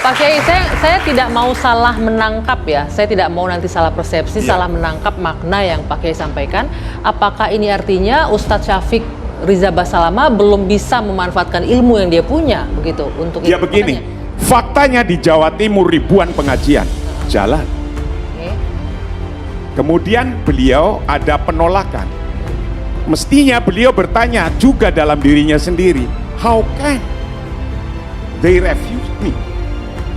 Pak Kiai, saya tidak mau salah menangkap ya. Saya tidak mau nanti salah persepsi, salah menangkap makna yang Pak Kiai sampaikan. Apakah ini artinya Ustadz Syafiq Riza Basalama belum bisa memanfaatkan ilmu yang dia punya begitu untuk ya itu? Begini, faktanya di Jawa Timur ribuan pengajian jalan. Kemudian beliau ada penolakan. Mestinya beliau bertanya juga dalam dirinya sendiri, how can they refuse me?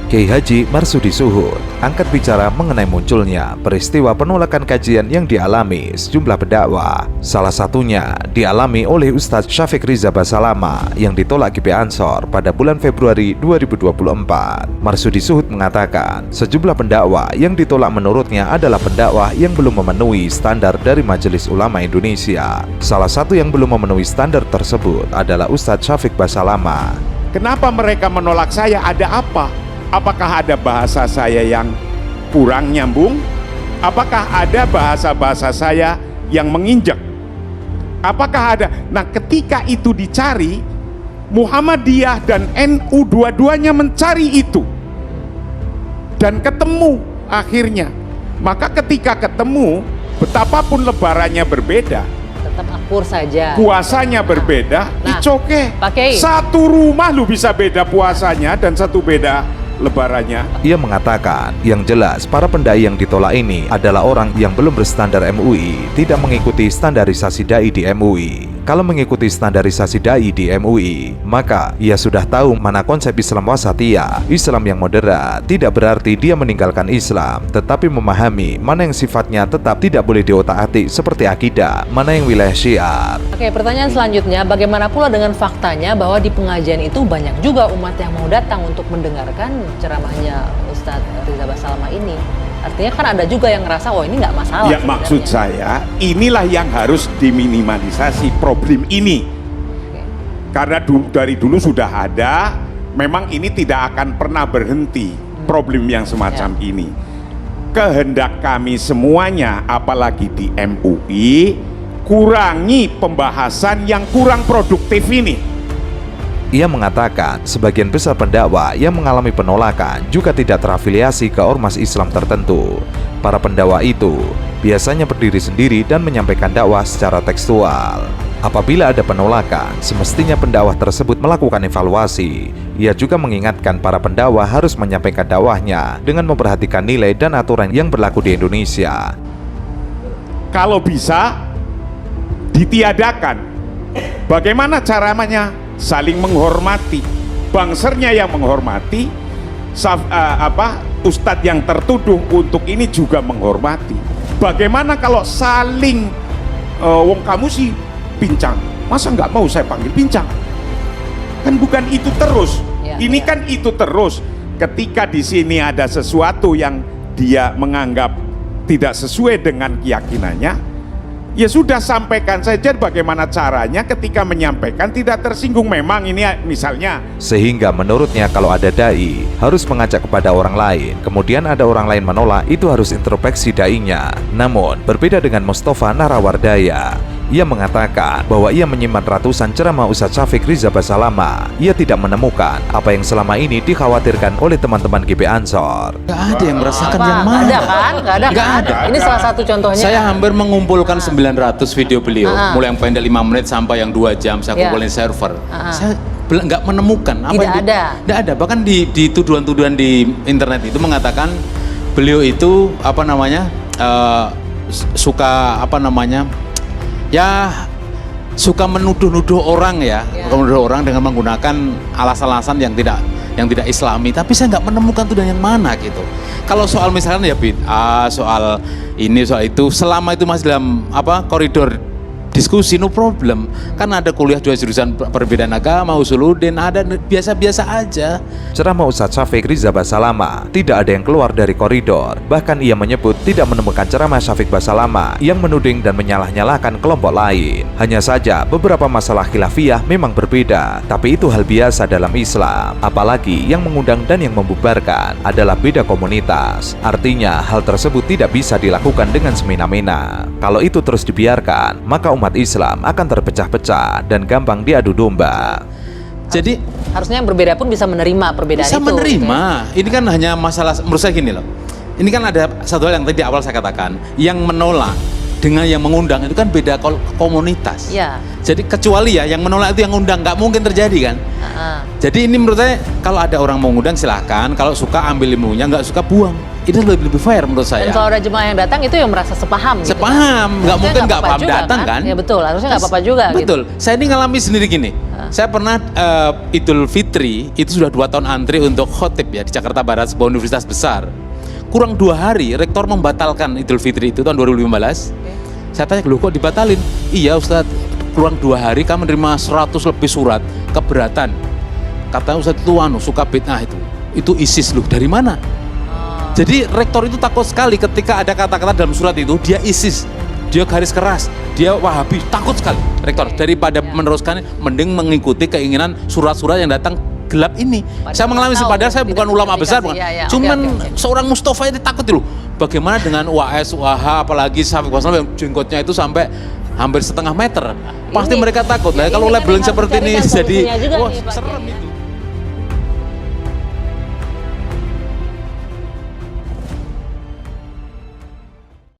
Kiai Haji Marsudi Suhud angkat bicara mengenai munculnya peristiwa penolakan kajian yang dialami sejumlah pendakwah. Salah satunya dialami oleh Ustadz Syafiq Riza Basalama yang ditolak GP Ansor pada bulan Februari 2024. Marsudi Suhud mengatakan sejumlah pendakwah yang ditolak menurutnya adalah pendakwah yang belum memenuhi standar dari Majelis Ulama Indonesia. Salah satu yang belum memenuhi standar tersebut adalah Ustadz Syafiq Basalama. Kenapa mereka menolak saya? Ada apa? Apakah ada bahasa saya yang kurang nyambung? Apakah ada bahasa-bahasa saya yang menginjak? Apakah ada? Nah, ketika itu dicari, Muhammadiyah dan NU dua-duanya mencari itu dan ketemu akhirnya. Maka ketika ketemu, betapapun lebarannya berbeda, tetap akur saja. Puasanya berbeda, it's okay. Satu rumah lu bisa beda puasanya dan satu beda lebarannya. Ia mengatakan, yang jelas para pendai yang ditolak ini adalah orang yang belum berstandar MUI, tidak mengikuti standarisasi dai di MUI. Kalau mengikuti standarisasi dai di MUI, maka ia sudah tahu mana konsep Islam wasatiyah, Islam yang moderat. Tidak berarti dia meninggalkan Islam, tetapi memahami mana yang sifatnya tetap tidak boleh diotak-atik seperti akidah, mana yang wilayah syiar. Oke, pertanyaan selanjutnya, bagaimana pula dengan faktanya bahwa di pengajian itu banyak juga umat yang mau datang untuk mendengarkan ceramahnya Ustadz Riza Basalama ini? Artinya kan ada juga yang ngerasa, oh ini nggak masalah. Ya, maksud saya, inilah yang harus diminimalisasi problem ini. Karena dari dulu sudah ada, memang ini tidak akan pernah berhenti problem yang semacam ini. Kehendak kami semuanya, apalagi di MUI, kurangi pembahasan yang kurang produktif ini. Ia mengatakan sebagian besar pendakwah yang mengalami penolakan juga tidak terafiliasi ke ormas Islam tertentu. Para pendakwah itu biasanya berdiri sendiri dan menyampaikan dakwah secara tekstual. Apabila ada penolakan, semestinya pendakwah tersebut melakukan evaluasi. Ia juga mengingatkan para pendakwah harus menyampaikan dakwahnya dengan memperhatikan nilai dan aturan yang berlaku di Indonesia. Kalau bisa ditiadakan, bagaimana caranya? Saling menghormati, bangsernya yang menghormati, ustadz yang tertuduh untuk ini juga menghormati. Bagaimana kalau saling wong kamu sih pincang, masa nggak mau saya panggil pincang? Kan bukan itu terus. Ini kan itu terus. Ketika di sini ada sesuatu yang dia menganggap tidak sesuai dengan keyakinannya, ya sudah, sampaikan saja bagaimana caranya ketika menyampaikan tidak tersinggung. Memang ini misalnya. Sehingga menurutnya kalau ada dai harus mengajak kepada orang lain, kemudian ada orang lain menolak, itu harus introspeksi dainya. Namun berbeda dengan Mustafa Narawardaya. Ia mengatakan bahwa ia menyimak ratusan ceramah Ustadz Syafiq Riza Basalama. Ia tidak menemukan apa yang selama ini dikhawatirkan oleh teman-teman GP Ansor. Gak ada yang merasakan yang mana. Gak ada kan? Gak ada. Ini salah satu contohnya. Saya hampir mengumpulkan 900 video beliau, mulai yang pendek 5 menit sampai yang 2 jam saya kumpulin server. Saya nggak menemukan apa tidak ada. Tidak ada. Bahkan di tuduhan-tuduhan di internet itu mengatakan beliau itu suka menuduh-nuduh orang menuduh orang dengan menggunakan alasan-alasan yang tidak islami. Tapi saya nggak menemukan tuduhan yang mana gitu. Kalau soal misalkan ya bid'ah, soal ini soal itu, selama itu masih dalam koridor diskusi, no problem. Kan ada kuliah 2 jurusan perbedaan agama, usuluddin, ada biasa-biasa aja. Ceramah Ustadz Syafiq Riza Basalama tidak ada yang keluar dari koridor. Bahkan ia menyebut tidak menemukan ceramah Syafiq Basalama yang menuding dan menyalah-nyalahkan kelompok lain. Hanya saja beberapa masalah khilafiyah memang berbeda, tapi itu hal biasa dalam Islam. Apalagi yang mengundang dan yang membubarkan adalah beda komunitas. Artinya hal tersebut tidak bisa dilakukan dengan semena-mena. Kalau itu terus dibiarkan, maka umat Islam akan terpecah-pecah dan gampang diadu domba. Jadi Harusnya yang berbeda pun bisa menerima perbedaan bisa itu. menerima. Ini kan hanya masalah, menurut saya gini loh. Ini kan ada satu hal yang tadi di awal saya katakan, yang menolak dengan yang mengundang itu kan beda komunitas. Iya. Jadi kecuali ya yang menolak itu yang undang, nggak mungkin terjadi kan. Jadi ini menurut saya kalau ada orang mau ngundang silahkan, kalau suka ambil ilmunya, nggak suka buang. Itu lebih fair menurut saya. Dan kalau ada jemaah yang datang itu yang merasa sepaham. Gitu Sepaham, kan? nggak Harusnya mungkin nggak apa-apa paham juga, datang kan? Ya betul, harusnya nggak apa-apa juga. Betul. Gitu. Saya ini ngalami sendiri gini. Saya pernah Idul Fitri itu sudah 2 tahun antri untuk khotib ya di Jakarta Barat, sebuah universitas besar. Kurang 2 hari rektor membatalkan Idul Fitri itu tahun 2015. Saya tanya, loh kok dibatalin? Iya Ustadz, kurang 2 hari kami menerima 100 lebih surat keberatan. Katanya Ustadz itu suka bid'ah itu ISIS loh, dari mana? Jadi rektor itu takut sekali ketika ada kata-kata dalam surat itu dia ISIS, dia garis keras, dia Wahabi, takut sekali rektor. Daripada meneruskan, mending mengikuti keinginan surat-surat yang datang gelap ini. Saya mengalami padahal saya bukan ulama besar, bukan. Cuman seorang Mustafa itu takut loh. Bagaimana dengan UAS, UAH, apalagi Syafiq Wasallam yang jenggotnya itu sampai hampir 1,5 meter. Pasti mereka takut. Nah, kalau labeling seperti ini jadi wah serem itu.